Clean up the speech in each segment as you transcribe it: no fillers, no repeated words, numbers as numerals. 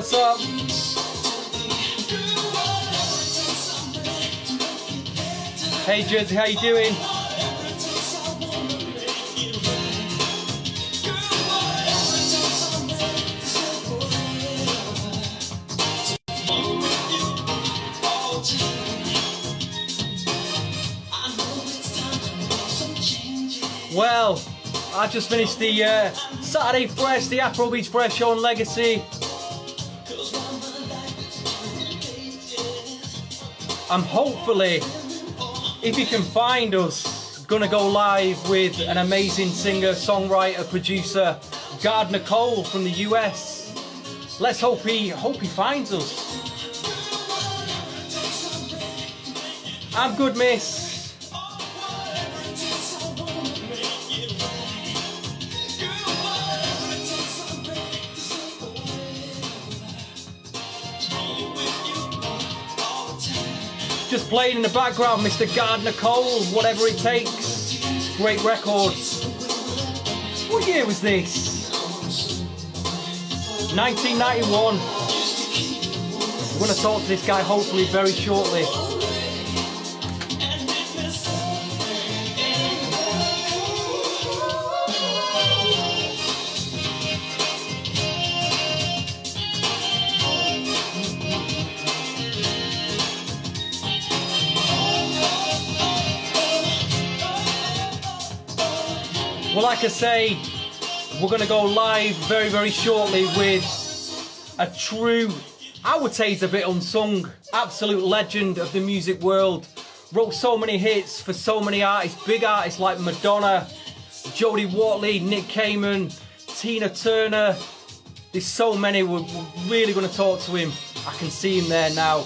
what's up? Hey Jersey, how you doing? Well, I just finished the Saturday Fresh, the Afrobeats Fresh show on Legacy. I'm hopefully, if you can find us, gonna go live with an amazing singer, songwriter, producer, Gardner Cole from the US. Let's hope he finds us. I'm good, miss. Just playing in the background, Mr. Gardner Cole, Whatever It Takes. Great record. What year was this? 1991. I'm going to talk to this guy hopefully very shortly. Well, like I say, we're going to go live very, very shortly with a true, I would say he's a bit unsung, absolute legend of the music world. Wrote so many hits for so many artists, big artists like Madonna, Jody Watley, Nick Cayman, Tina Turner. There's so many. We're really going to talk to him. I can see him there now.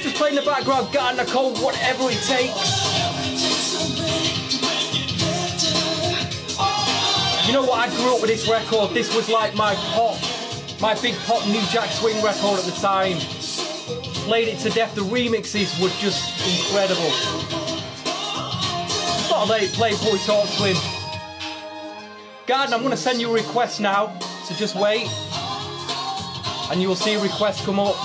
Just playing in the background, Gardner Cole, Whatever It Takes. You know what, I grew up with this record. This was like my big pop New Jack Swing record at the time. Played it to death. The remixes were just incredible. Thought I'd let it play before we talk to him. Gardner, I'm going to send you a request now, so just wait. And you will see a request come up.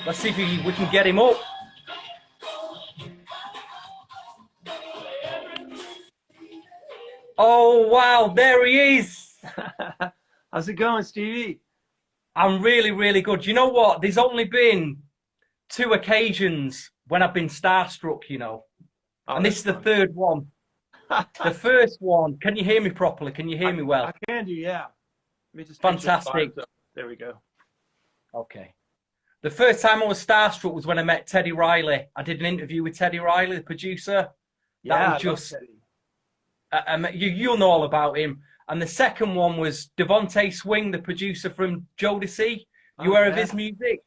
Let's see if we can get him up. Oh, wow, there he is. How's it going, Stevie? I'm really, really good. You know what? There's only been 2 occasions when I've been starstruck, you know. Oh, and this is the third one. The first one, can you hear me properly? Can you hear me well? I can do, yeah. Let me just fantastic. There we go. Okay. The first time I was starstruck was when I met Teddy Riley. I did an interview with Teddy Riley, the producer. Yeah, that was just, you'll know all about him. And the second one was Devontae Swing, the producer from Jodeci. You aware of his music?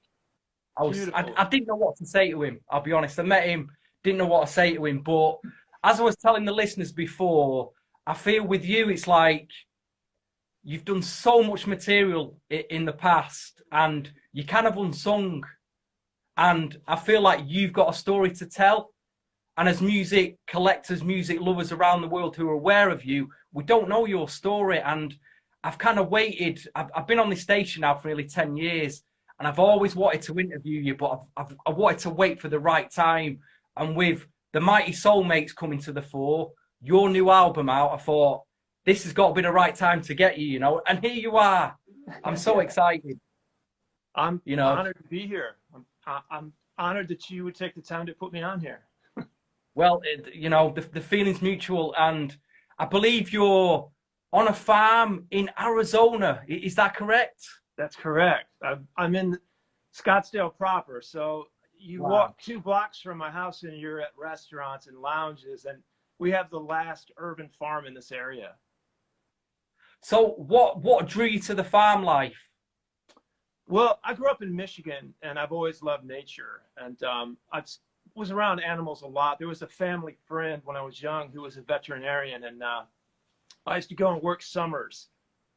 I didn't know what to say to him, I'll be honest. I met him, didn't know what to say to him. But as I was telling the listeners before, I feel with you, it's like you've done so much material in the past and you're kind of unsung. And I feel like you've got a story to tell. And as music collectors, music lovers around the world who are aware of you, we don't know your story. And I've kind of waited. I've been on this station now for nearly 10 years. And I've always wanted to interview you, but I wanted to wait for the right time. And with the Mighty Soulmates coming to the fore, your new album out, I thought, this has got to be the right time to get you, you know. And here you are. I'm so excited. I'm honored to be here. I'm honored that you would take the time to put me on here. Well, you know, the feeling's mutual. And I believe you're on a farm in Arizona. Is that correct? That's correct. I'm in Scottsdale proper. So you walk 2 blocks from my house and you're at restaurants and lounges. And we have the last urban farm in this area. So what drew you to the farm life? Well, I grew up in Michigan and I've always loved nature. And I was around animals a lot. There was a family friend when I was young who was a veterinarian. And I used to go and work summers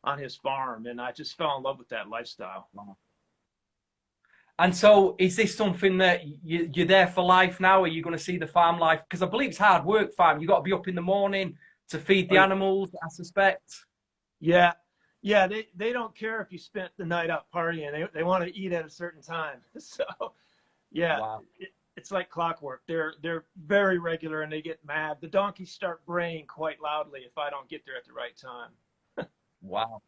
on his farm, and I just fell in love with that lifestyle. And so is this something that you're there for life now? Are you going to see the farm life? Because I believe it's hard work, farm. You got to be up in the morning to feed the animals, I suspect. Yeah. Yeah, they don't care if you spent the night out partying. They want to eat at a certain time. So, yeah, Wow. It's like clockwork. They're very regular, and they get mad. The donkeys start braying quite loudly if I don't get there at the right time. Wow.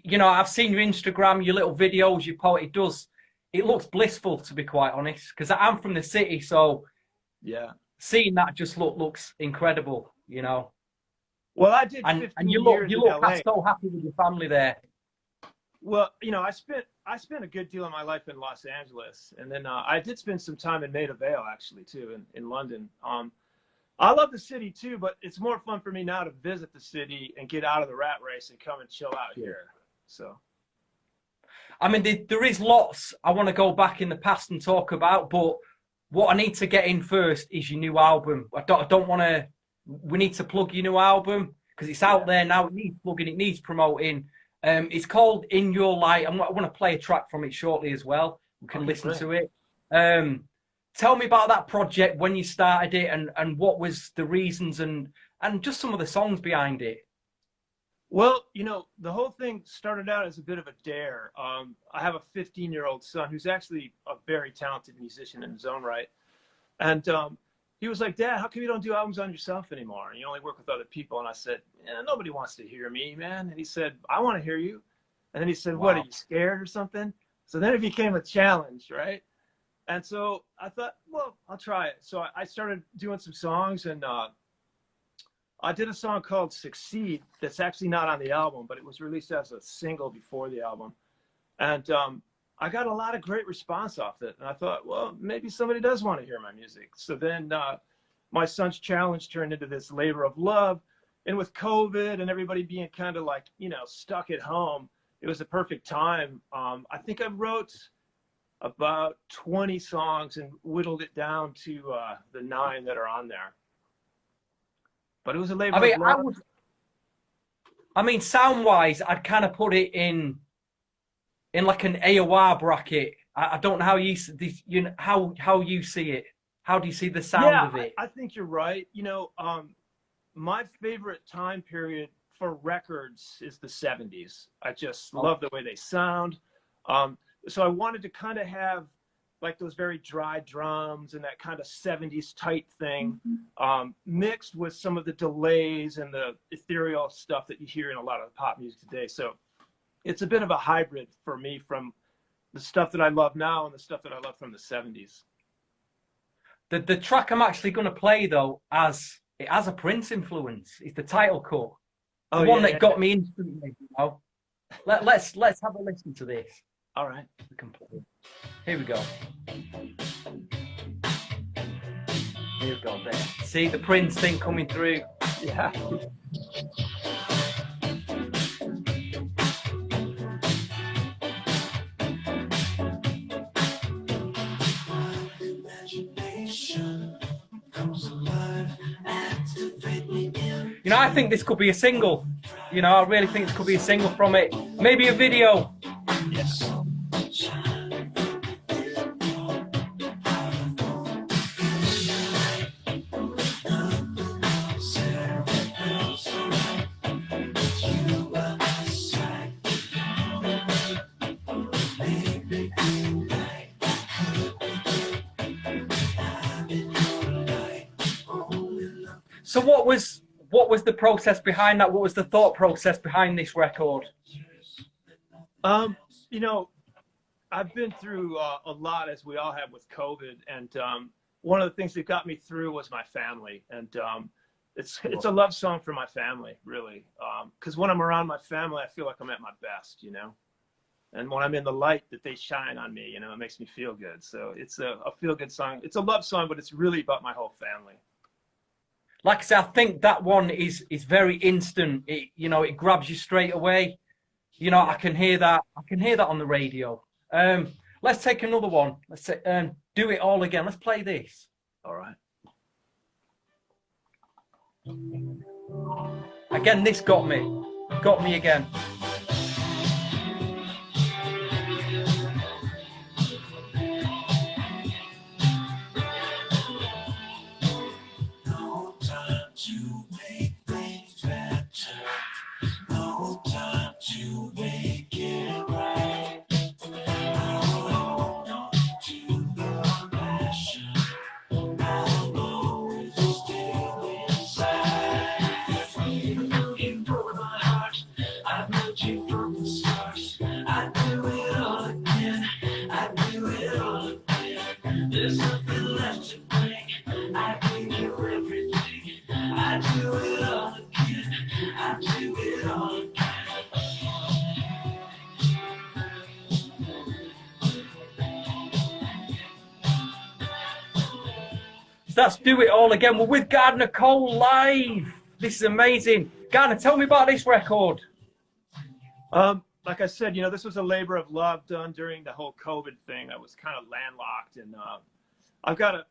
You know, I've seen your Instagram, your little videos, your post. It looks blissful, to be quite honest, because I'm from the city, so yeah, seeing that just looks incredible, you know. Well, I did 15 years in LA. So happy with your family there. Well, you know, I spent a good deal of my life in Los Angeles, and then I did spend some time in Maida Vale, actually, too, in London. I love the city too, but it's more fun for me now to visit the city and get out of the rat race and come and chill out here. So, I mean, there is lots I want to go back in the past and talk about, but what I need to get in first is your new album. I don't want to. We need to plug your new album because it's out there now. It needs plugging. It needs promoting. It's called In Your Light. I want to play a track from it shortly as well. We can listen to it. Tell me about that project, when you started it, and what was the reasons and just some of the songs behind it. Well, you know, the whole thing started out as a bit of a dare. I have a 15-year-old son who's actually a very talented musician in his own right. And he was like, Dad, how come you don't do albums on yourself anymore? You only work with other people. And I said, nobody wants to hear me, man. And he said, I want to hear you. And then he said, What, are you scared or something? So then it became a challenge, right? And so I thought, well, I'll try it. So I started doing some songs, and I did a song called Succeed that's actually not on the album, but it was released as a single before the album. And I got a lot of great response off it. And I thought, well, maybe somebody does want to hear my music. So then my son's challenge turned into this labor of love. And with COVID and everybody being kind of like, you know, stuck at home, it was a perfect time. I think I wrote about 20 songs and whittled it down to the 9 that are on there. But it was a labor of love. I mean, sound-wise, I'd kind of put it in like an AOR bracket. I don't know how you how you see it. How do you see the sound of it? I think you're right. You know, my favorite time period for records is the 70s. I just love the way they sound. So I wanted to kind of have like those very dry drums and that kind of 70s tight thing, mixed with some of the delays and the ethereal stuff that you hear in a lot of pop music today. So it's a bit of a hybrid for me from the stuff that I love now and the stuff that I love from the 70s. The track I'm actually going to play, though, it has a Prince influence. It's the title cut. The one that got me instantly. You know? Let's have a listen to this. All right. Here we go. Here we go there. See the Prince thing coming through? Yeah. You know, I think this could be a single. You know, I really think this could be a single from it. Maybe a video. Yes. So what was the process behind that? What was the thought process behind this record? You know, I've been through a lot, as we all have, with COVID, and one of the things that got me through was my family, and it's a love song for my family, really, because when I'm around my family, I feel like I'm at my best, you know, and when I'm in the light that they shine on me, you know, it makes me feel good. So it's a feel-good song. It's a love song, but it's really about my whole family. Like I said, I think that one is very instant. You know, it grabs you straight away. You know, I can hear that. I can hear that on the radio. Let's take another one. Let's say, Do It All Again. Let's play this. All right. Again, this got me. Got Me Again. No time to make things better. No time to make it right. I hold on to the passion. I know it's still inside. You broke my heart. I built you from the start. I do it all again. I do it all again. There's nothing left to bring. I give you everything. I do it all again. I do it all again. That's Do It All Again. We're with Gardner Cole live. This is amazing. Gardner, tell me about this record. Like I said, you know, this was a labor of love done during the whole COVID thing. I was kind of landlocked, and I've got a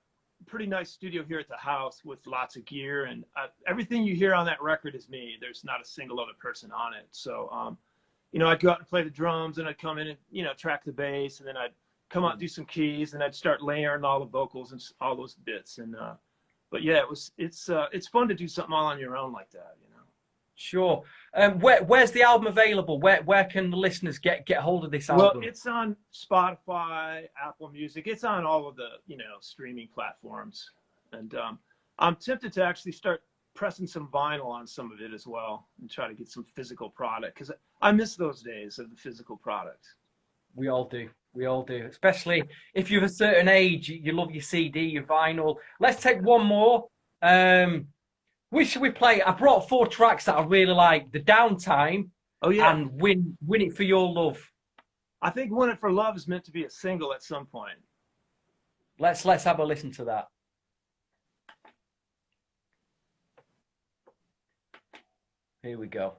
pretty nice studio here at the house with lots of gear, and everything you hear on that record is me. There's not a single other person on it. So, you know, I'd go out and play the drums, and I'd come in and, you know, track the bass, and then I'd come out and do some keys, and I'd start layering all the vocals and all those bits. And but yeah, it's fun to do something all on your own like that, you know. Sure. Where's the album available? Where can the listeners get hold of this album? Well, it's on Spotify, Apple Music. It's on all of the, you know, streaming platforms. And I'm tempted to actually start pressing some vinyl on some of it as well and try to get some physical product, because I miss those days of the physical product. We all do. We all do. Especially if you're of a certain age, you love your CD, your vinyl. Let's take one more. Which should we play? I brought 4 tracks that I really like. The Downtime. Oh yeah. And Win It For Your Love. I think Win It For Love is meant to be a single at some point. Let's have a listen to that. Here we go.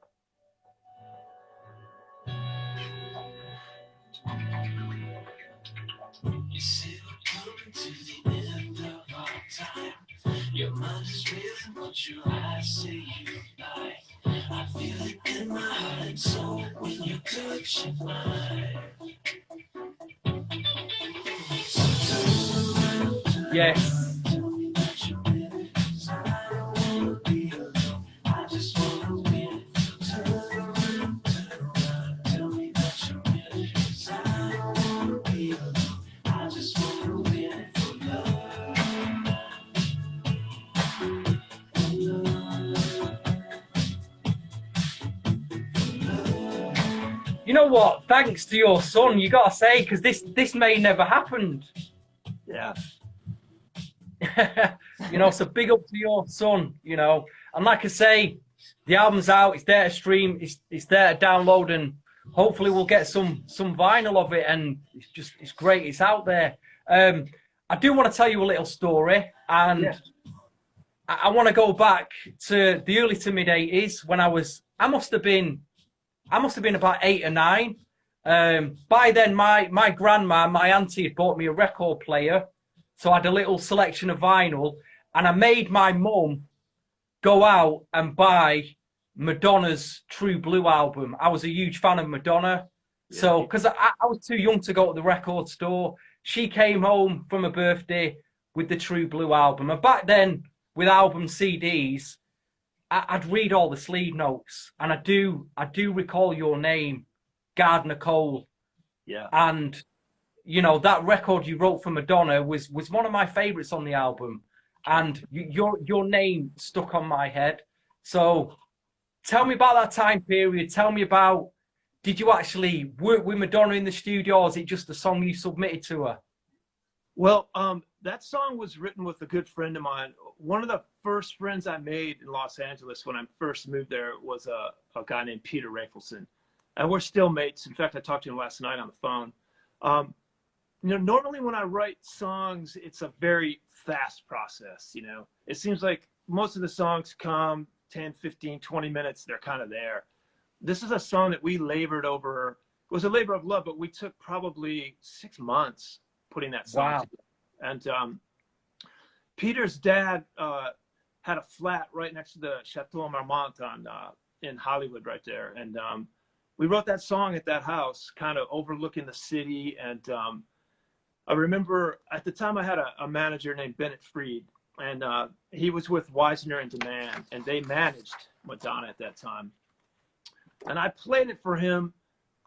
You see, we're coming to the end of our time. Your mind is reeling, but your eyes say you lie. I feel it in my heart and soul when you touch mine. Yes. You know what? Thanks to your son, you gotta say, because this may never happened. Yeah. You know, so big up to your son, you know. And like I say, the album's out, it's there to stream, it's there to download, and hopefully we'll get some vinyl of it, and it's great, it's out there. I do want to tell you a little story, and yeah. I want to go back to the early to mid 80s when I must have been about 8 or 9. By then, my grandma, my auntie had bought me a record player. So I had a little selection of vinyl. And I made my mum go out and buy Madonna's True Blue album. I was a huge fan of Madonna. Yeah. So, because I was too young to go to the record store, she came home from her birthday with the True Blue album. And back then, with album CDs, I'd read all the sleeve notes, and I do recall your name, Gardner Cole. Yeah. And you know that record you wrote for Madonna was one of my favorites on the album, and your name stuck on my head. So, tell me about that time period. Tell me about, did you actually work with Madonna in the studio, or is it just a song you submitted to her? Well, that song was written with a good friend of mine. One of the first friends I made in Los Angeles when I first moved there was a guy named Peter Rafelson. And we're still mates. In fact, I talked to him last night on the phone. You know, normally when I write songs, it's a very fast process, you know. It seems like most of the songs come 10, 15, 20 minutes, they're kind of there. This is a song that we labored over. It was a labor of love, but we took probably 6 months putting that song together. And Peter's dad had a flat right next to the Chateau Marmont on in Hollywood right there. And we wrote that song at that house, kind of overlooking the city. And I remember at the time I had a manager named Bennett Freed, and he was with Wisner and Demand, and they managed Madonna at that time. And I played it for him.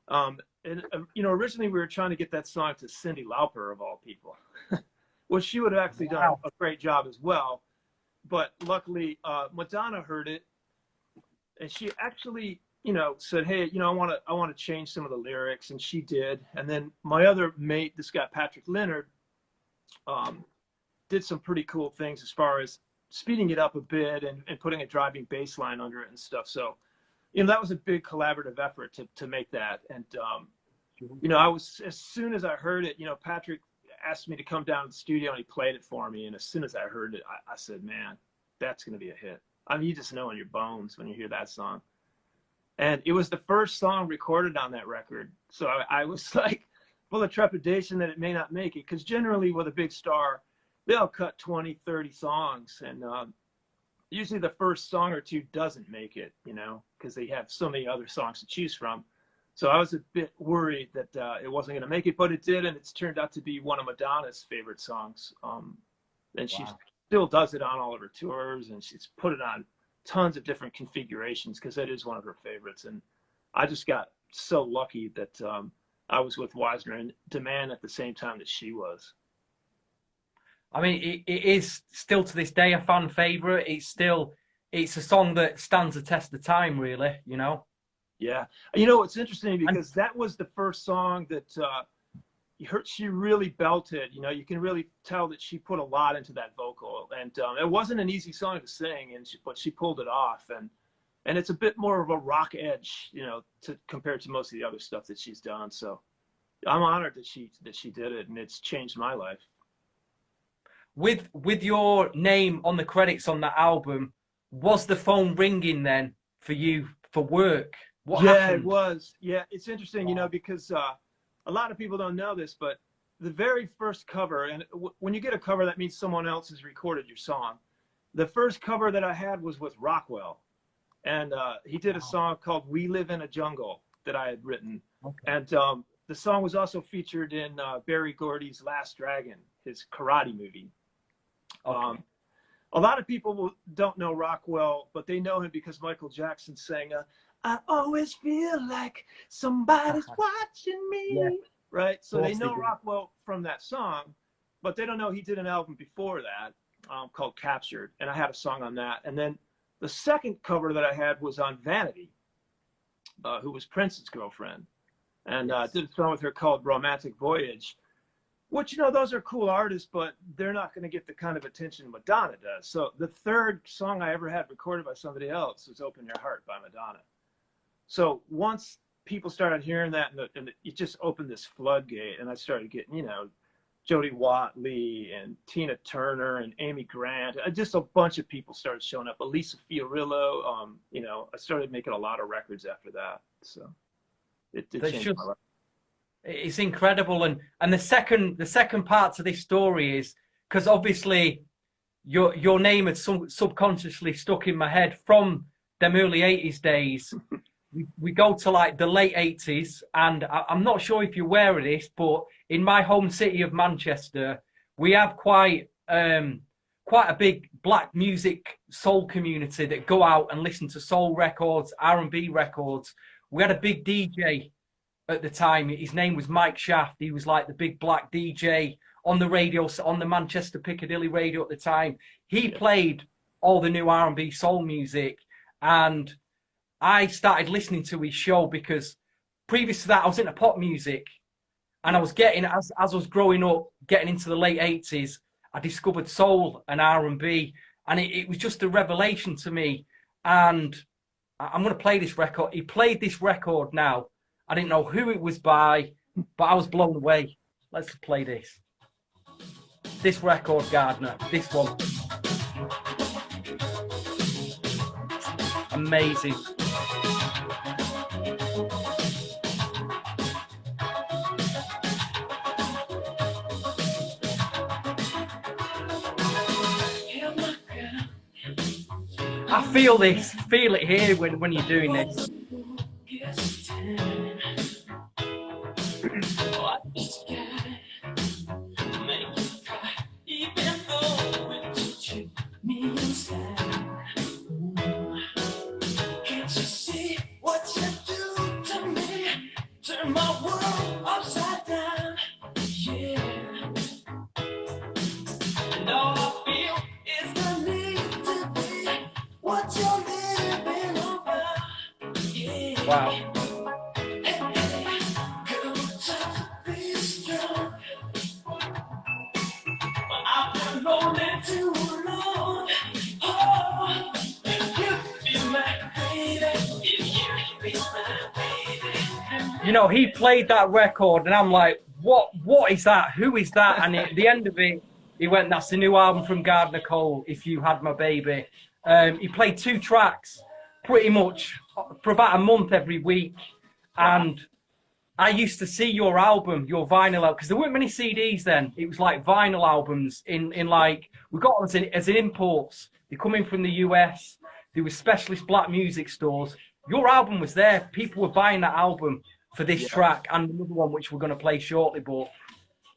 And originally we were trying to get that song to Cyndi Lauper, of all people. Well, she would have actually done a great job as well. But luckily, Madonna heard it, and she actually, said, "Hey, I want to change some of the lyrics," and she did. And then my other mate, this guy Patrick Leonard, did some pretty cool things as far as speeding it up a bit and putting a driving bass line under it and stuff. So, that was a big collaborative effort to make that. And I was, as soon as I heard it, Patrick asked me to come down to the studio and he played it for me. And as soon as I heard it, I said, man, that's going to be a hit. I mean, you just know in your bones when you hear that song. And it was the first song recorded on that record. So I was like full of trepidation that it may not make it. Because generally with a big star, they'll cut 20, 30 songs. And usually the first song or two doesn't make it, because they have so many other songs to choose from. So I was a bit worried that it wasn't going to make it, but it did, and it's turned out to be one of Madonna's favorite songs. And she still does it on all of her tours, and she's put it on tons of different configurations because it is one of her favorites. And I just got so lucky that I was with Wisner and Demand at the same time that she was. I mean, it is still to this day a fan favorite. It's a song that stands the test of time, really, Yeah. It's interesting because that was the first song that she really belted. You can really tell that she put a lot into that vocal. And it wasn't an easy song to sing, but she pulled it off. And it's a bit more of a rock edge, compared to most of the other stuff that she's done. So I'm honored that she did it, and it's changed my life. With your name on the credits on that album, was the phone ringing then for you for work? What happened? It was. Yeah, it's interesting, because a lot of people don't know this, but the very first cover, and when you get a cover, that means someone else has recorded your song. The first cover that I had was with Rockwell, and he did a song called "We Live in a Jungle" that I had written. Okay. And the song was also featured in Barry Gordy's Last Dragon, his karate movie. Okay. A lot of people don't know Rockwell, but they know him because Michael Jackson sang, "I always feel like somebody's watching me," right? So they know Rockwell from that song, but they don't know he did an album before that called Captured, and I had a song on that. And then the second cover that I had was on Vanity, who was Prince's girlfriend, and did a song with her called Romantic Voyage, which, those are cool artists, but they're not going to get the kind of attention Madonna does. So the third song I ever had recorded by somebody else was Open Your Heart by Madonna. So once people started hearing that, and it just opened this floodgate, and I started getting, Jody Watley and Tina Turner and Amy Grant. Just a bunch of people started showing up. Elisa Fiorillo. I started making a lot of records after that. So it changed my life. It's incredible, and the second part to this story is because obviously your name had subconsciously stuck in my head from them early 80s days. We go to like the late 80s, and I'm not sure if you're aware of this, but in my home city of Manchester, we have quite a big black music soul community that go out and listen to soul records, R&B records. We had a big DJ at the time. His name was Mike Shaft. He was like the big black DJ on the radio, on the Manchester Piccadilly radio at the time. He played all the new R&B soul music, and I started listening to his show because previous to that I was into pop music, and I was getting, as I was growing up, getting into the late 80s, I discovered soul and R&B, and it was just a revelation to me. And I'm going to play this record. He played this record now. I didn't know who it was by, but I was blown away. Let's play this. This record, Gardner. This one. Amazing. I feel this, feel it here when you're doing this. Can't you see what you do to me? Turn my world upside down. Yeah. And all I feel is the need to be what you're living about. Yeah. Wow. Hey, hey, girl, tough, be strong. But I've been rolling too long. Oh, if you be my baby, if you be my baby. You know, he played that record, and I'm like, what is that? Who is that? And at the end of it, he went, that's the new album from Gardner Cole, If You Had My Baby. He played 2 tracks pretty much for about a month every week. And I used to see your album, your vinyl album, because there weren't many CDs then. It was like vinyl albums in like, we got them as in imports. They come in from the US. There were specialist black music stores. Your album was there. People were buying that album for this track and another one, which we're going to play shortly. But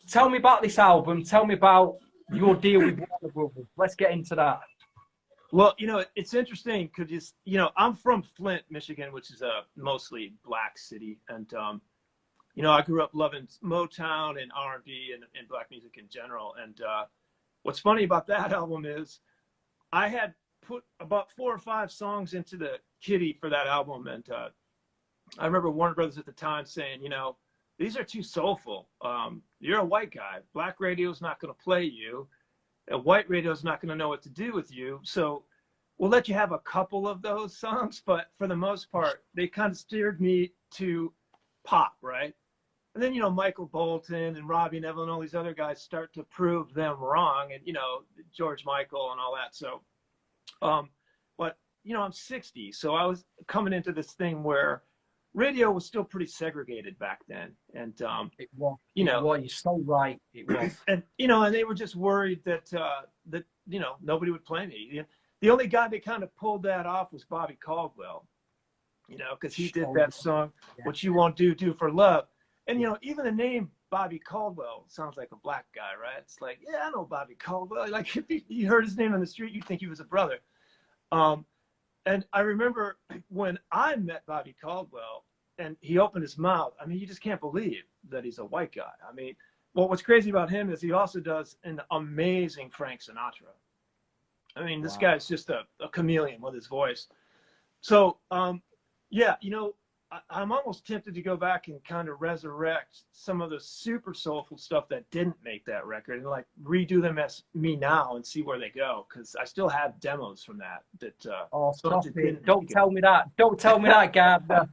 tell me about this album. Tell me about your deal with Warner Brothers. Let's get into that. Well, you know, it's interesting because, you know, I'm from Flint, Michigan, which is a mostly black city. And, you know, I grew up loving Motown and R&B and black music in general. And what's funny about that album is I had put about 4 or 5 songs into the kitty for that album. And I remember Warner Brothers at the time saying, you know, these are too soulful. You're a white guy. Black radio's not going to play you. A white radio's not going to know what to do with you. So we'll let you have a couple of those songs. But for the most part, they kind of steered me to pop, right? And then, you know, Michael Bolton and Robbie Neville and all these other guys start to prove them wrong. And, you know, George Michael and all that. So, but, you know, I'm 60. So I was coming into this thing where radio was still pretty segregated back then. And, It was, you know, well, you're so right. It was. and, you know, and they were just worried that, you know, nobody would play me. The only guy that kind of pulled that off was Bobby Caldwell, you know, because he did that song, What You Won't Do, Do for Love. And, you know, even the name Bobby Caldwell sounds like a black guy, right? It's like, yeah, I know Bobby Caldwell. Like, if you heard his name on the street, you'd think he was a brother. And I remember when I met Bobby Caldwell and he opened his mouth, I mean, you just can't believe that he's a white guy. I mean, well, what's crazy about him is he also does an amazing Frank Sinatra. I mean, this guy's just a chameleon with his voice. So, yeah, you know, I'm almost tempted to go back and kind of resurrect some of the super soulful stuff that didn't make that record and like redo them as me now and see where they go. Cause I still have demos from that. Oh, stop it. Don't tell me that. Don't tell me that, Gardner.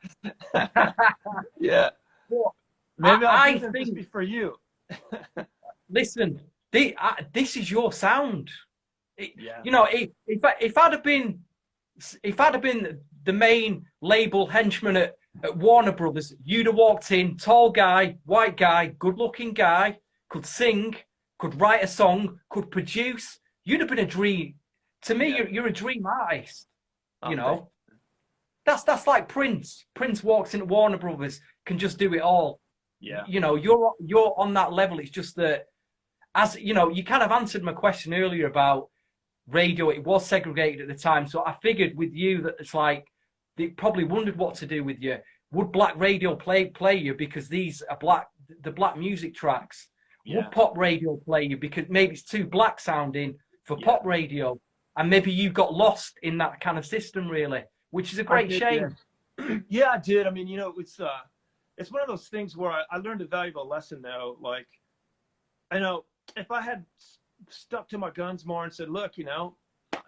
Yeah. Well, maybe I I'll think this for you. Listen, this is your sound. Yeah. You know, if I'd have been the main label henchman at Warner Brothers, you'd have walked in, tall guy, white guy, good-looking guy, could sing, could write a song, could produce. You'd have been a dream. To me, you're a dream artist. You know, that's like Prince. Prince walks into Warner Brothers, can just do it all. Yeah. You know, you're on that level. It's just that, as you know, you kind of answered my question earlier about radio. It was segregated at the time, so I figured with you that it's like they probably wondered what to do with you. Would black radio play you because these are the black music tracks? Yeah. Would pop radio play you because maybe it's too black sounding for pop radio, and maybe you got lost in that kind of system, really, which is a great shame. Yeah, I did. I mean, you know, it's one of those things where I learned a valuable lesson though. Like, I know if I had stuck to my guns more and said, look, you know,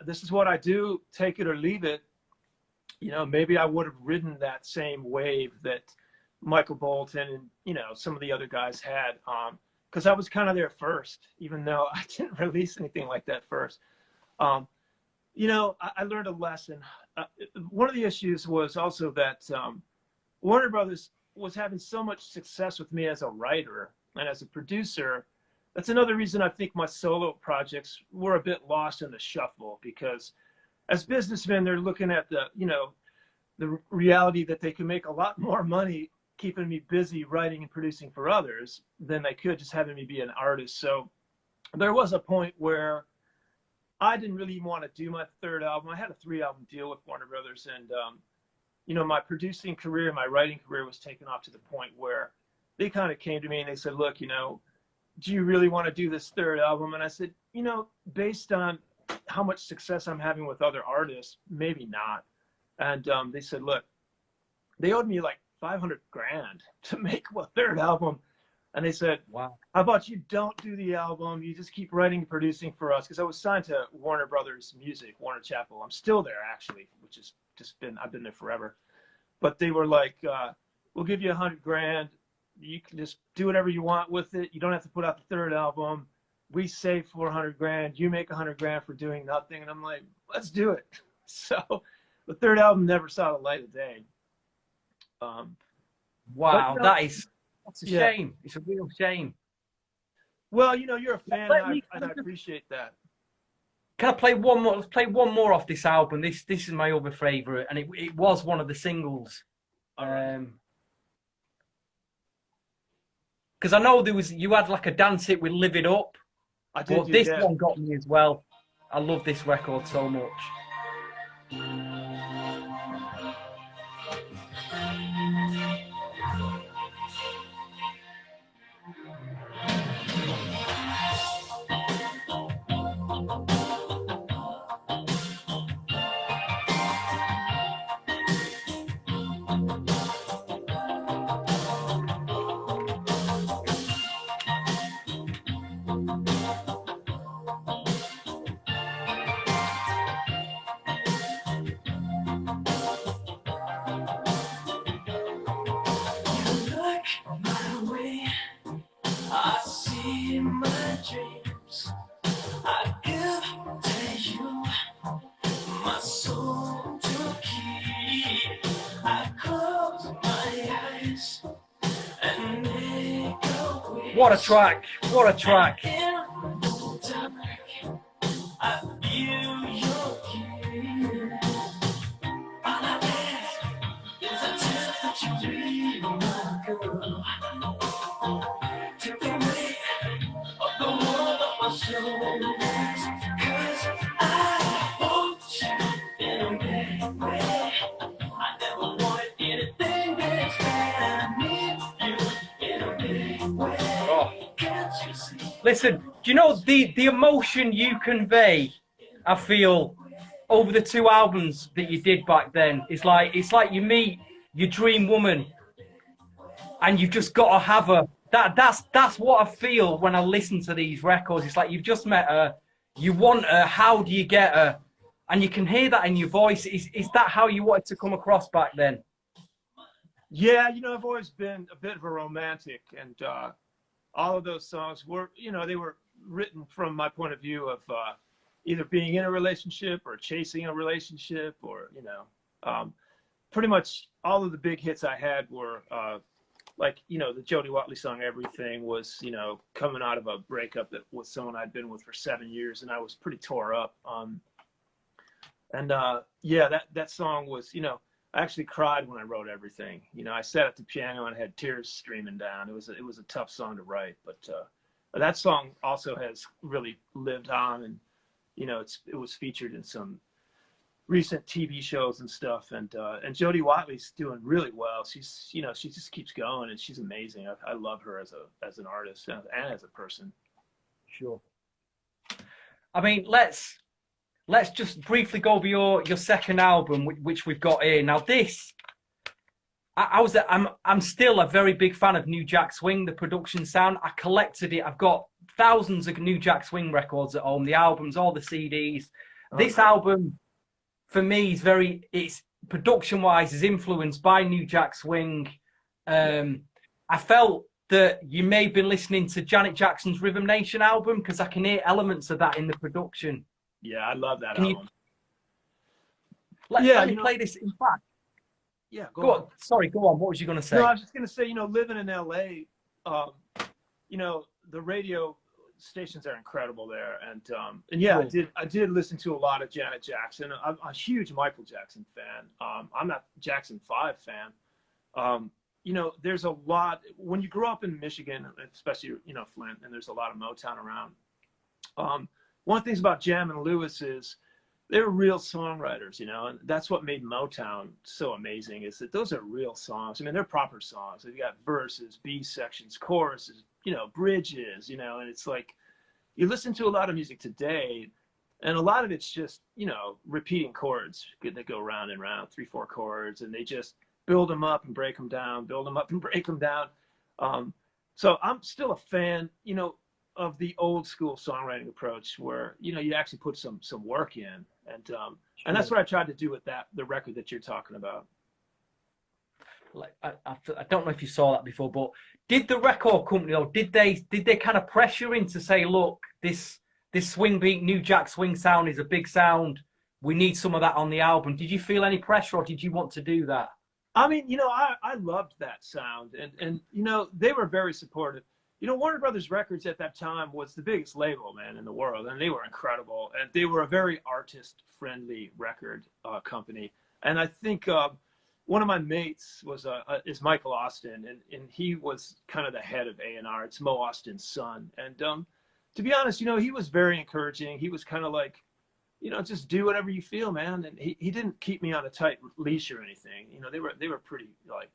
this is what I do, take it or leave it, you know, maybe I would have ridden that same wave that Michael Bolton and, you know, some of the other guys had, because I was kind of there first, even though I didn't release anything like that first. You know, I learned a lesson. One of the issues was also that Warner Brothers was having so much success with me as a writer and as a producer. That's another reason I think my solo projects were a bit lost in the shuffle, because as businessmen, they're looking at the, you know, the reality that they can make a lot more money keeping me busy writing and producing for others than they could just having me be an artist. So there was a point where I didn't really want to do my third album. I had a 3-album deal with Warner Brothers, and you know, my producing career, my writing career was taken off to the point where they kind of came to me and they said, look, you know, do you really want to do this third album? And I said, you know, based on how much success I'm having with other artists, maybe not. And they said, look, they owed me like $500,000 to make a third album. And they said, wow, how about you don't do the album? You just keep writing and producing for us. Because I was signed to Warner Brothers Music, Warner Chappell. I'm still there, actually, which is just been, I've been there forever. But they were like, we'll give you $100,000. You can just do whatever you want with it. You don't have to put out the third album. We save $400,000. You make $100,000 for doing nothing. And I'm like, let's do it. So the third album never saw the light of day. Wow, but, you know, that's a shame. It's a real shame. Well, you know, you're a fan, and I appreciate that. Can I play one more? Let's play one more off this album. This is my other favorite, and it was one of the singles. Because I know you had like a dance it with "Live It Up." I did. But this one got me as well. I love this record so much. What a track! What a track! Listen, do you know the emotion you convey? I feel over the 2 albums that you did back then. It's like you meet your dream woman, and you've just got to have her. That's what I feel when I listen to these records. It's like you've just met her, you want her. How do you get her? And you can hear that in your voice. Is that how you wanted to come across back then? Yeah, you know, I've always been a bit of a romantic, and all of those songs were, you know, they were written from my point of view of either being in a relationship or chasing a relationship, or, you know, pretty much all of the big hits I had were like, you know, the Jody Watley song "Everything" was, you know, coming out of a breakup that was someone I'd been with for 7 years, and I was pretty tore up. Yeah, that song was, you know, I actually cried when I wrote "Everything." You know, I sat at the piano and had tears streaming down. It was a tough song to write, but that song also has really lived on, and, you know, it was featured in some recent TV shows and stuff. And Jody Watley's doing really well. She's, you know, she just keeps going, and she's amazing. I love her as an artist and as a person. Sure. I mean, let's just briefly go over your second album, which we've got here. Now, this, I'm still a very big fan of New Jack Swing, the production sound. I collected it. I've got thousands of New Jack Swing records at home, the albums, all the CDs. This album, for me, it's production-wise, is influenced by New Jack Swing. I felt that you may have been listening to Janet Jackson's Rhythm Nation album, because I can hear elements of that in the production. Yeah, I love that album. Let me play this. In fact, yeah, go on. Sorry, go on. What was you going to say? No, I was just going to say, you know, living in LA, you know, the radio, stations are incredible there, and yeah, I did listen to a lot of Janet Jackson. I'm a huge Michael Jackson fan. I'm not Jackson 5 fan. You know, there's a lot when you grow up in Michigan, especially, you know, Flint, and there's a lot of Motown around. One of the things about Jam and Lewis is they were real songwriters, you know, and that's what made Motown so amazing, is that those are real songs. I mean, they're proper songs. You got verses, B sections, choruses, you know, bridges, you know, and it's like you listen to a lot of music today, and a lot of it's just, you know, repeating chords that go round and round, 3-4 chords, and they just build them up and break them down, build them up and break them down. So I'm still a fan, you know, of the old school songwriting approach, where, you know, you actually put some work in, and that's what I tried to do with the record that you're talking about. Like, I don't know if you saw that before, but did the record company, or did they kind of pressure in to say, look, this swing beat, New Jack Swing sound is a big sound, we need some of that on the album? Did you feel any pressure, or did you want to do that? I mean, you know, I loved that sound, and you know, they were very supportive. You know, Warner Brothers Records at that time was the biggest label, man, in the world, and they were incredible, and they were a very artist-friendly record company. And I think one of my mates is Michael Austin, and he was kind of the head of A&R. It's Mo Austin's son, and to be honest, you know, he was very encouraging. He was kind of like, you know, just do whatever you feel, man. And he didn't keep me on a tight leash or anything. You know, they were pretty like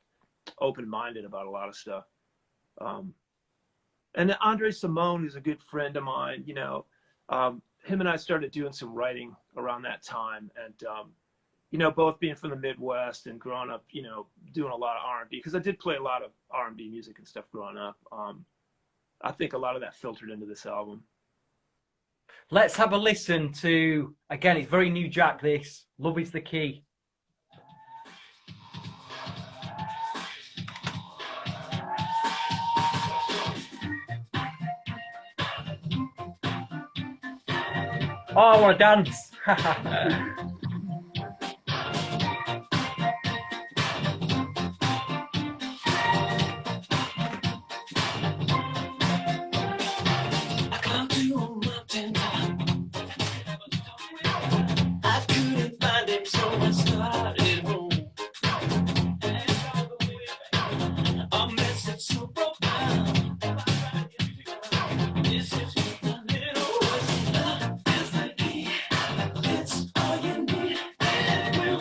open-minded about a lot of stuff. And Andre Simone is a good friend of mine. You know, him and I started doing some writing around that time, and you know, both being from the Midwest and growing up, you know, doing a lot of R&B, because I did play a lot of R&B music and stuff growing up. I think a lot of that filtered into this album. Let's have a listen to, again, it's very New Jack, this, Love Is the Key. Oh, I want to dance.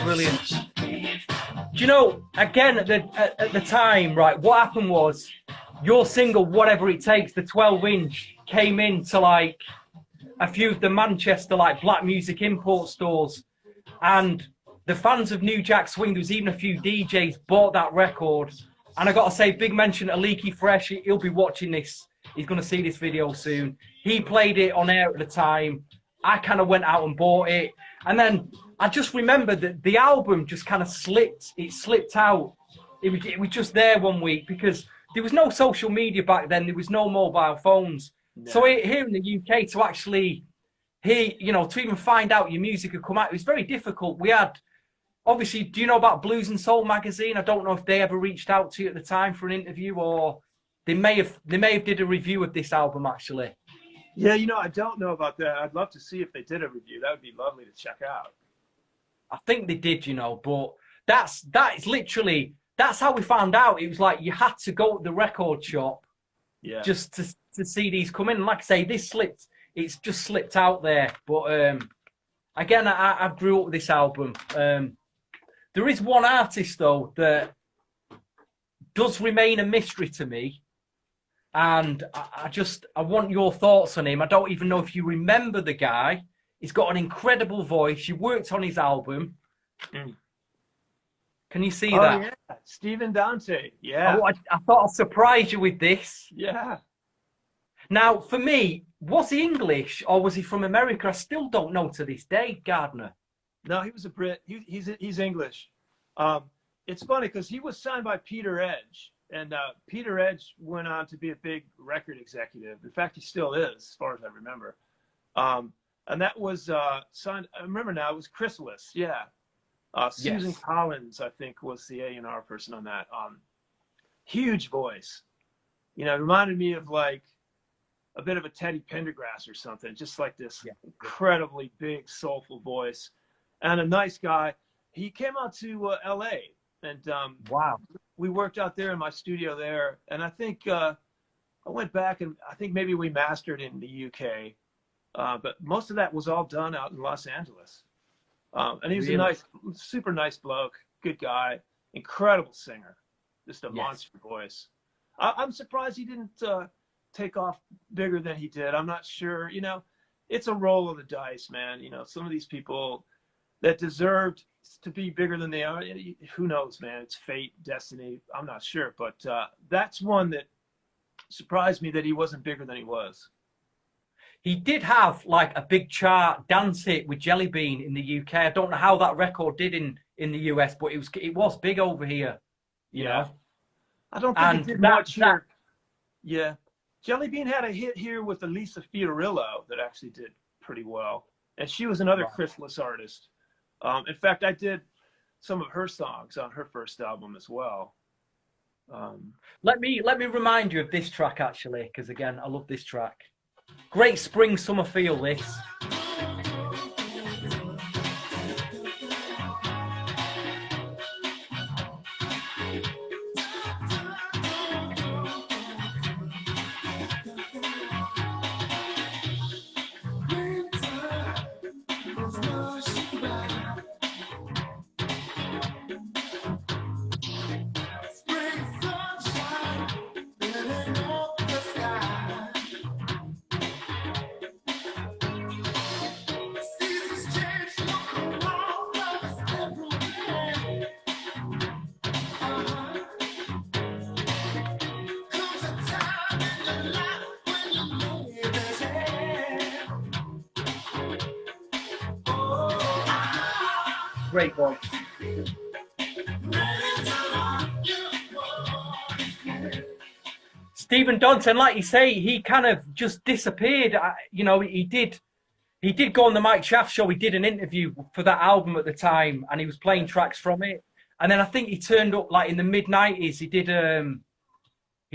Brilliant. Do you know, again, at the time, right, what happened was your single, Whatever It Takes, the 12-inch, came into like a few of the Manchester like black music import stores, and the fans of New Jack Swing, there was even a few DJs bought that record. And I got to say, big mention to Leaky Fresh. He'll be watching this. He's going to see this video soon. He played it on air at the time. I kind of went out and bought it. And then I just remember that the album just kind of slipped. It slipped out. It was just there one week because there was no social media back then. There was no mobile phones. No. So here in the UK, to actually hear, you know, to even find out your music had come out, it was very difficult. We had, obviously, do you know about Blues and Soul magazine? I don't know if they ever reached out to you at the time for an interview, or they may have did a review of this album actually. Yeah, you know, I don't know about that. I'd love to see if they did a review. That would be lovely to check out. I think they did, you know, but that is literally, that's how we found out. It was like you had to go to the record shop, yeah, just to see these come in. And like I say, this slipped. It's just slipped out there. But again, I grew up with this album. There is one artist though that does remain a mystery to me, and I want your thoughts on him. I don't even know if you remember the guy. He's got an incredible voice. You worked on his album. Mm. Can you see that? Yeah, Stephen Dante. Yeah. Oh, I thought I'd surprise you with this. Yeah. Now, for me, was he English or was he from America? I still don't know to this day, Gardner. No, he was a Brit. He's English. It's funny because he was signed by Peter Edge, and Peter Edge went on to be a big record executive. In fact, he still is, as far as I remember. And that was signed. I remember now. It was Chrysalis. Yeah. Susan Collins, I think, was the A&R person on that. Huge voice. You know, it reminded me of like a bit of a Teddy Pendergrass or something, just like this incredibly big, soulful voice, and a nice guy. He came out to L.A. and wow, we worked out there in my studio there, and I think I went back and I think maybe we mastered in the UK, but most of that was all done out in Los Angeles. And he was a super nice bloke, good guy, incredible singer, just a monster voice. I'm surprised he didn't take off bigger than he did. I'm not sure. You know, it's a roll of the dice, man. You know, some of these people that deserved to be bigger than they are, who knows, man? It's fate, destiny. I'm not sure. But that's one that surprised me that he wasn't bigger than he was. He did have like a big chart dance hit with Jelly Bean in the UK. I don't know how that record did in the US, but it was big over here. You know? I don't think it did much here. Yeah. Jelly Bean had a hit here with Elisa Fiorillo that actually did pretty well. And she was another Chrysalis artist. In fact, I did some of her songs on her first album as well. Let me remind you of this track, actually, because, again, I love this track. Great spring summer feel, this. Great voice. Stephen Donson, like you say, he kind of just disappeared. You know, he did go on the Mike Shaft show. He did an interview for that album at the time, and he was playing tracks from it. And then I think he turned up like in the mid-90s. He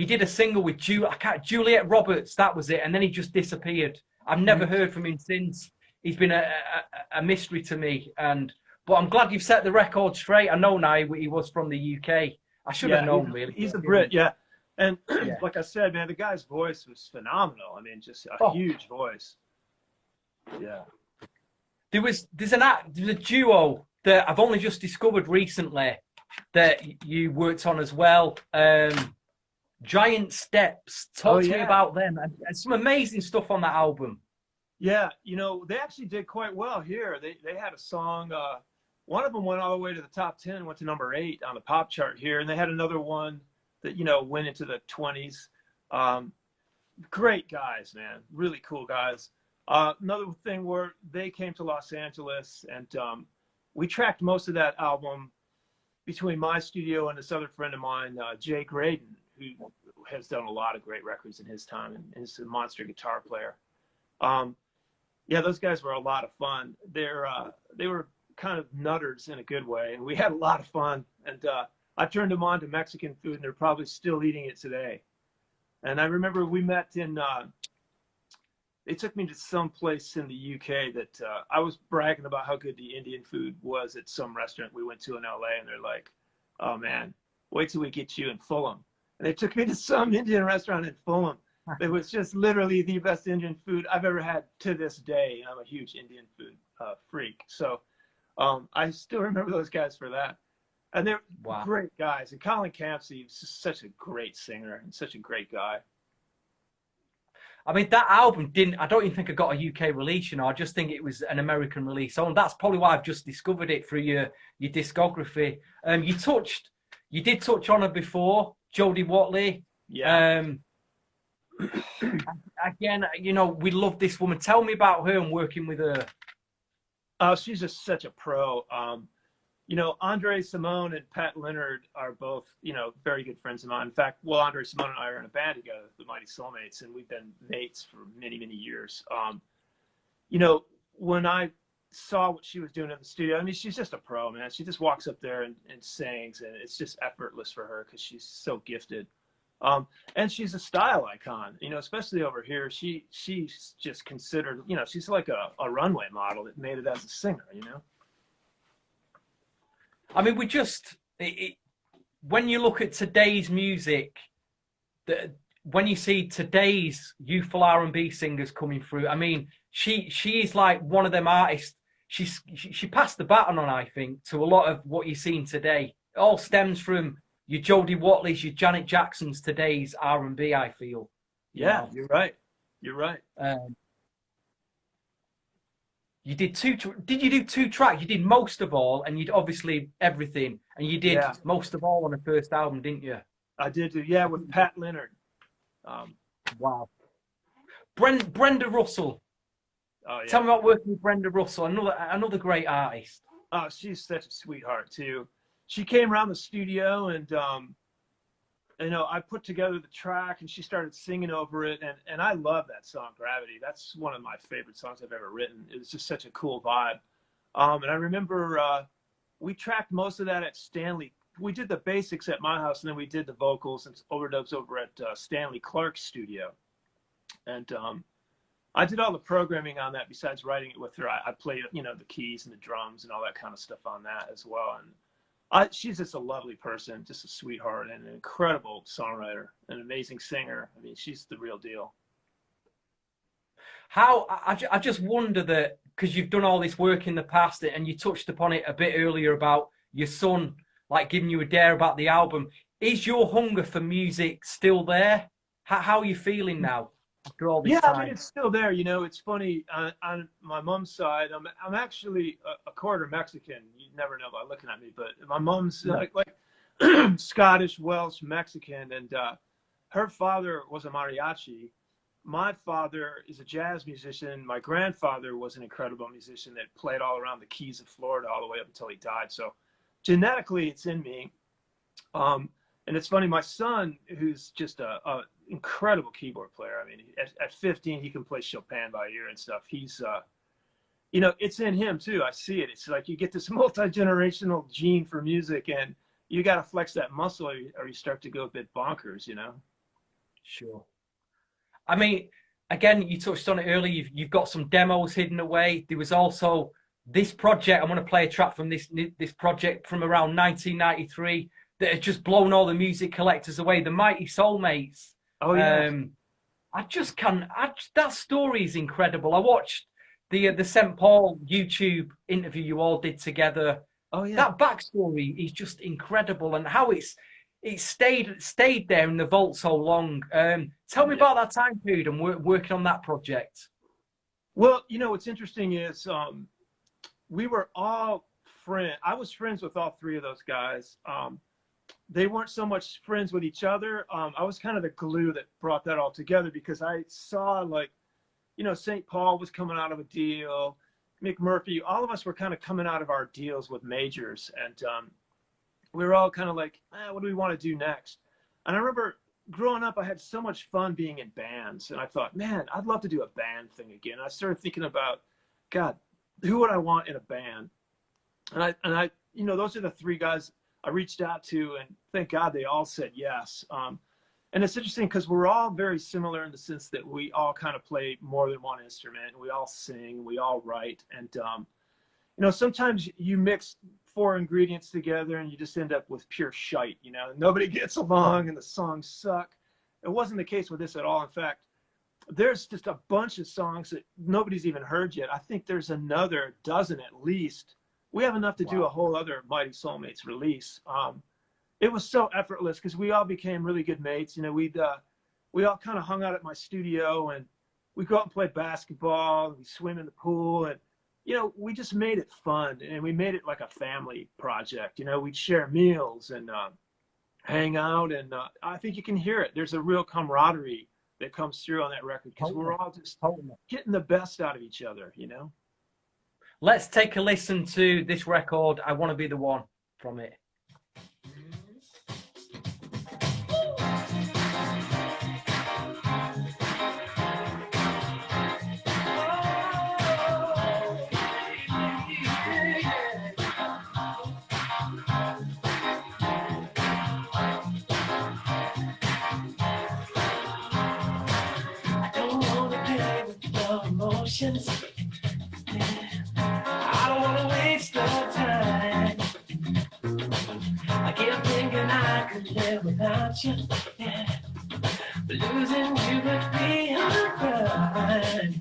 did a single with Juliet Roberts. That was it. And then he just disappeared. I've never heard from him since. He's been a mystery to me. But I'm glad you've set the record straight. I know now he was from the UK. I should have known, really. He's a Brit, yeah. And like I said, man, the guy's voice was phenomenal. I mean, just a huge voice. Yeah. There's a duo that I've only just discovered recently that you worked on as well. Giant Steps. Talk to me about them. And some amazing stuff on that album. Yeah, you know, they actually did quite well here. They had a song, one of them went all the way to the top 10, went to number 8 on the pop chart here. And they had another one that, you know, went into the 20s. Great guys, man. Really cool guys. Another thing where they came to Los Angeles, and we tracked most of that album between my studio and this other friend of mine, Jay Graydon, who has done a lot of great records in his time and is a monster guitar player. Yeah, those guys were a lot of fun. They were kind of nutters in a good way, and we had a lot of fun. And I turned them on to Mexican food, and they're probably still eating it today. And I remember we met in, they took me to some place in the UK that I was bragging about how good the Indian food was at some restaurant we went to in LA, and they're like, oh man, wait till we get you in Fulham. And they took me to some Indian restaurant in Fulham. It was just literally the best Indian food I've ever had to this day. And I'm a huge Indian food freak. So I still remember those guys for that. And they're great guys. And Colin Campsey was just such a great singer and such a great guy. I mean, that album I don't even think it got a UK release, you know. I just think it was an American release. So that's probably why I've just discovered it through your discography. You did touch on her before, Jody Watley. Yeah. Again, you know, we love this woman. Tell me about her and working with her. Oh, she's just such a pro. You know, Andre Simone and Pat Leonard are both, you know, very good friends of mine. In fact, Andre Simone and I are in a band together, the Mighty Soulmates, and we've been mates for many, many years. You know, when I saw what she was doing in the studio, I mean, she's just a pro, man. She just walks up there and sings, and it's just effortless for her because she's so gifted. And she's a style icon, you know, especially over here. She's just considered, you know, she's like a runway model that made it as a singer, you know. I mean, when you look at today's music, when you see today's youthful R&B singers coming through, I mean, she's like one of them artists. She passed the baton on, I think, to a lot of what you're seeing today. It all stems from your Jody Watleys, your Janet Jacksons, today's R&B, I feel. Yeah, you're right. You're right. You did did you do 2 tracks? You did Most of All, and you'd obviously Everything, and you did Most of All on the first album, didn't you? I did do, yeah, with Pat Leonard. Wow. Brenda Russell. Oh, yeah. Tell me about working with Brenda Russell, another great artist. Oh, she's such a sweetheart too. She came around the studio, and you know, I put together the track, and she started singing over it, and I love that song, Gravity. That's one of my favorite songs I've ever written. It was just such a cool vibe. And I remember we tracked most of that at Stanley. We did the basics at my house, and then we did the vocals and overdubs over at Stanley Clark's studio. And I did all the programming on that besides writing it with her. I played, you know, the keys and the drums and all that kind of stuff on that as well. And she's just a lovely person, just a sweetheart, and an incredible songwriter, an amazing singer. I mean, she's the real deal. I just wonder that, because you've done all this work in the past, and you touched upon it a bit earlier about your son, like giving you a dare about the album. Is your hunger for music still there? How are you feeling now after all this time? I mean, it's still there. You know, it's funny. On my mom's side, I'm actually a quarter Mexican. You never know by looking at me, but my mom's like Scottish, Welsh, Mexican, and her father was a mariachi. My father is a jazz musician. My grandfather was an incredible musician that played all around the Keys of Florida all the way up until he died. So genetically, it's in me. And it's funny, my son, who's just a incredible keyboard player. I mean, at 15, he can play Chopin by ear and stuff. He's, you know, it's in him too. I see it. It's like you get this multi-generational gene for music, and you got to flex that muscle, or you start to go a bit bonkers, you know? Sure. I mean, again, you touched on it earlier. You've got some demos hidden away. There was also this project. I'm going to play a track from this project from around 1993 that had just blown all the music collectors away. The Mighty Soulmates. Oh yeah. That story is incredible. I watched the St. Paul YouTube interview you all did together. Oh yeah. That backstory is just incredible, and how it stayed there in the vault so long. Tell me about that time period and working on that project. Well, you know, what's interesting is we were all friends. I was friends with all 3 of those guys. They weren't so much friends with each other. I was kind of the glue that brought that all together, because I saw, like, you know, St. Paul was coming out of a deal. McMurphy, all of us were kind of coming out of our deals with majors. And we were all kind of like, what do we want to do next? And I remember growing up, I had so much fun being in bands. And I thought, man, I'd love to do a band thing again. I started thinking about, God, who would I want in a band? And I, you know, those are the 3 guys I reached out to, and thank God they all said yes. And it's interesting because we're all very similar in the sense that we all kind of play more than one instrument. We all sing, we all write. And, you know, sometimes you mix 4 ingredients together and you just end up with pure shite, you know, nobody gets along and the songs suck. It wasn't the case with this at all. In fact, there's just a bunch of songs that nobody's even heard yet. I think there's another dozen at least. We have enough to do a whole other Mighty Soulmates release. It was so effortless because we all became really good mates. You know, we all kind of hung out at my studio, and we go out and play basketball, and we swim in the pool, and, you know, we just made it fun, and we made it like a family project. You know, we'd share meals and hang out, and I think you can hear it. There's a real camaraderie that comes through on that record because we're all just getting the best out of each other, you know? Let's take a listen to this record, I Want to Be the One, from it. options. Yeah. I don't wanna waste no time. I kept thinking I could live without you. Yeah. But losing you would be alright.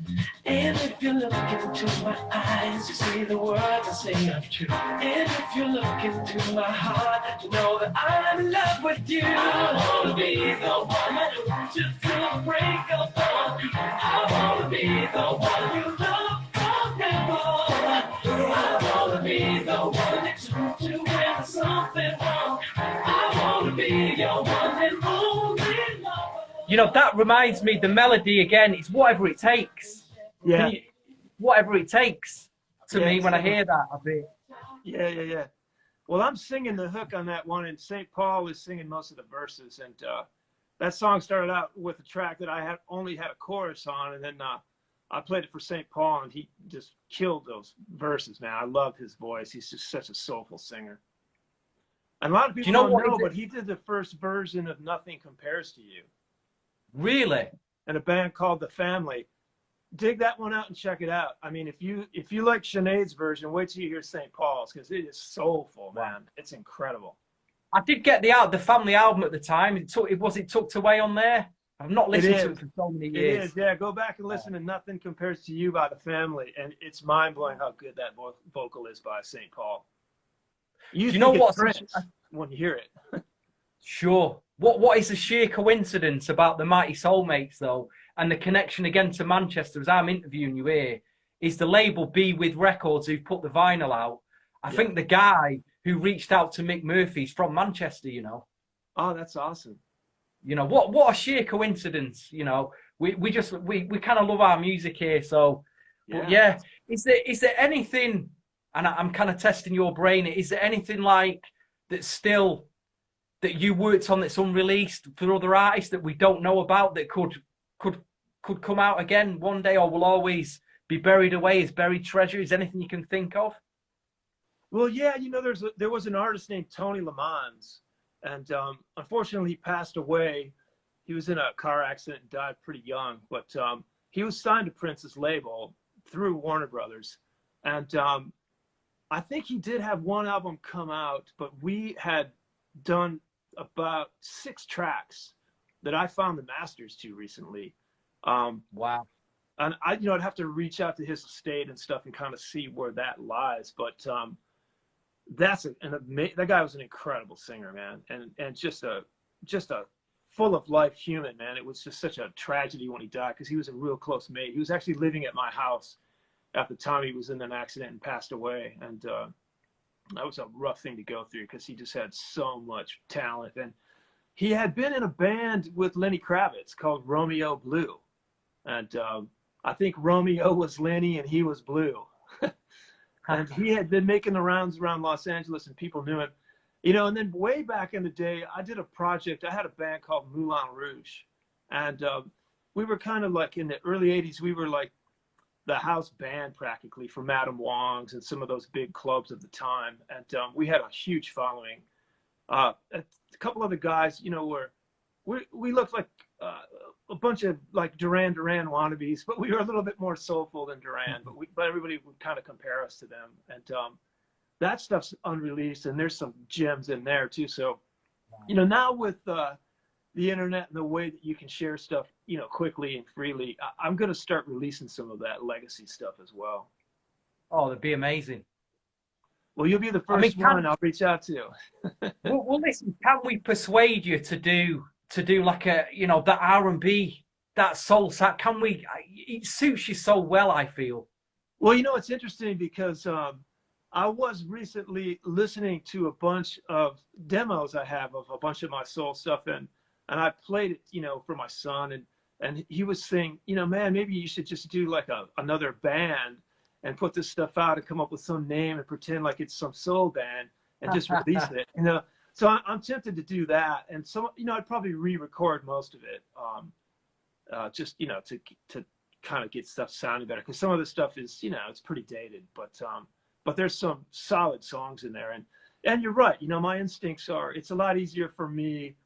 And if you look into my eyes, you see the words I say are true. And if you look into my heart, you know that I'm in love with you. I wanna be the woman who just couldn't break up on you. I wanna be the one you love forever. I wanna be the one that you do when there's something wrong. I wanna be your one and only lover. You know, that reminds me, the melody again, it's Whatever It Takes. Yeah. Whatever It Takes to Yeah, me when I hear that a bit. Yeah. Well, I'm singing the hook on that one, and St. Paul is singing most of the verses. And that song started out with a track that I had only had a chorus on, and then I played it for St. Paul, and he just killed those verses, man. I love his voice. He's just such a soulful singer. And a lot of people don't know, but he did the first version of Nothing Compares to You. Really? And a band called The Family. Dig that one out and check it out. I mean, if you like Sinead's version, wait till you hear St. Paul's, because it is soulful, man. It's incredible. I did get the Family album at the time. Was it tucked away on there? I've not listened to it for so many years. It is, yeah. Go back and listen to Nothing Compares to You by The Family, and it's mind-blowing how good that vocal is by St. Paul. You know what? When you hear it. Sure. What is the sheer coincidence about the Mighty Soulmates, though, and the connection again to Manchester, as I'm interviewing you here, is the label Be With Records who put the vinyl out. I think the guy who reached out to Mick Murphy's from Manchester, you know. Oh, that's awesome. You know, what a sheer coincidence, you know. We kind of love our music here, so yeah. Is there anything, and I'm kind of testing your brain, is there anything like that you worked on that's unreleased for other artists that we don't know about that could come out again one day, or will always be buried away as buried treasure? Is anything you can think of? Well, yeah, you know, there was an artist named Tony Lamons, and unfortunately he passed away. He was in a car accident and died pretty young, but he was signed to Prince's label through Warner Brothers, and I think he did have one album come out, but we had done about 6 tracks that I found the masters to recently. Wow. And I'd have to reach out to his estate and stuff and kind of see where that lies. But that guy was an incredible singer, man, and just a full of life human, man. It was just such a tragedy when he died, because he was a real close mate. He was actually living at my house at the time he was in an accident and passed away, and that was a rough thing to go through, because he just had so much talent. And he had been in a band with Lenny Kravitz called Romeo Blue. And I think Romeo was Lenny and he was Blue. And he had been making the rounds around Los Angeles, and people knew him. You know, and then way back in the day, I did a project. I had a band called Moulin Rouge. And we were kind of like, in the early 80s, we were like the house band practically for Madame Wong's and some of those big clubs of the time. And we had a huge following. A couple of the guys, you know, we looked like a bunch of like Duran Duran wannabes, but we were a little bit more soulful than Duran, but everybody would kind of compare us to them. And that stuff's unreleased, and there's some gems in there too. So, you know, now with the internet and the way that you can share stuff, you know, quickly and freely, I'm going to start releasing some of that legacy stuff as well. Oh, that'd be amazing. Well, you'll be the first one I'll reach out to. well, listen, can we persuade you to do like a, you know, that R&B, that soul set? Can we? It suits you so well, I feel. Well, you know, it's interesting because I was recently listening to a bunch of demos I have of a bunch of my soul stuff, and I played it, you know, for my son, and he was saying, you know, man, maybe you should just do like another band and put this stuff out and come up with some name and pretend like it's some soul band and just release it, you know. So I'm tempted to do that, and so, you know, I'd probably re-record most of it, just, you know, to kind of get stuff sounding better, because some of the stuff is, you know, it's pretty dated, but there's some solid songs in there, and you're right, you know, my instincts are, it's a lot easier for me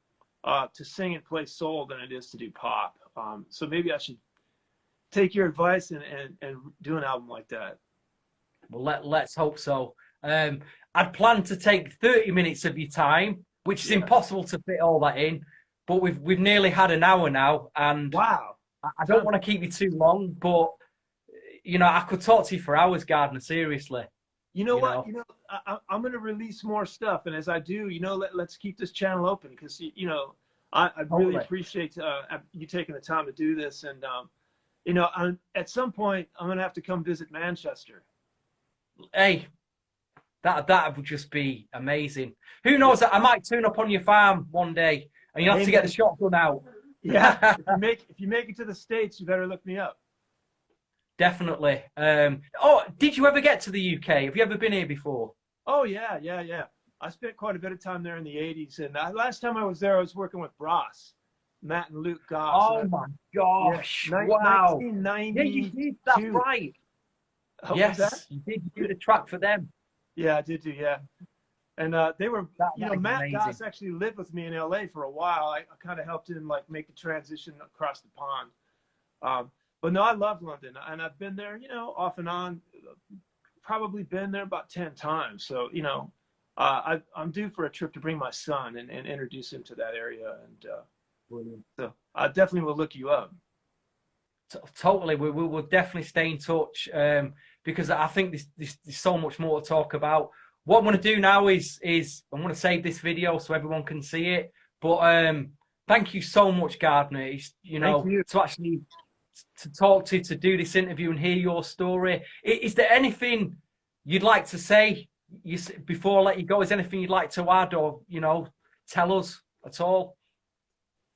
to sing and play soul than it is to do pop, so maybe I should take your advice and do an album like that. Well, let's hope so. I'd planned to take 30 minutes of your time, which is impossible to fit all that in. But we've nearly had an hour now, and wow, I don't want to keep you too long. But you know, I could talk to you for hours, Gardner. Seriously. You know what? You know, I'm going to release more stuff, and as I do, you know, let's keep this channel open because you know, I really appreciate you taking the time to do this, and you know, at some point I'm going to have to come visit Manchester. Hey, that would just be amazing. Who knows? I might tune up on your farm one day, and you have to get the shotgun out. Yeah, if you make it to the States, you better look me up. Definitely. Oh, did you ever get to the UK? Have you ever been here before? Oh yeah. I spent quite a bit of time there in the '80s, and last time I was there, I was working with Brass, Matt and Luke Goss. Oh my gosh! Yeah, wow. 1992. Yeah, you did. That's right. Yes, you did. You did a track for them. Yeah, I did do. Yeah, and they were, you know, Matt amazing. Goss actually lived with me in LA for a while. I kind of helped him like make the transition across the pond. But no, I love London, and I've been there, you know, off and on. Probably been there about 10 times. So, you know, I'm due for a trip to bring my son and introduce him to that area. And so I definitely will look you up. Totally, we will definitely stay in touch because I think there's so much more to talk about. What I'm going to do now is I'm going to save this video so everyone can see it. But thank you so much, Gardner. It's, you know, to actually to talk to do this interview and hear your story. Is there anything you'd like to say before I let you go? Is there anything you'd like to add or, you know, tell us at all?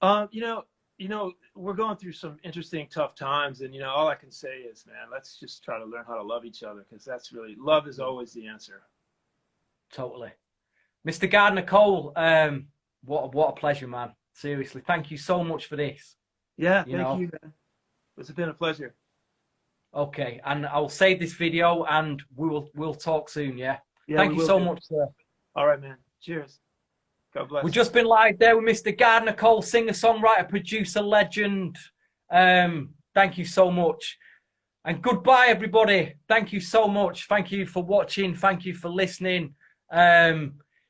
You know, we're going through some interesting, tough times, and you know, all I can say is, man, let's just try to learn how to love each other, because that's really, love is always the answer. Totally. Mr. Gardner Cole, what a pleasure, man. Seriously, thank you so much for this. Yeah, thank you, man. It's been a pleasure. Okay, and I'll save this video, and we'll talk soon. Yeah. Thank you so much, sir. All right, man. Cheers. God bless. We've just been live there with Mr. Gardner Cole, singer, songwriter, producer, legend. Thank you so much. And goodbye, everybody. Thank you so much. Thank you for watching. Thank you for listening.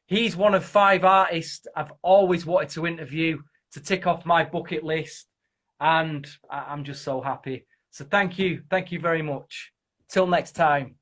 He's one of 5 artists I've always wanted to interview to tick off my bucket list. And I'm just so happy. So thank you. Thank you very much. Till next time.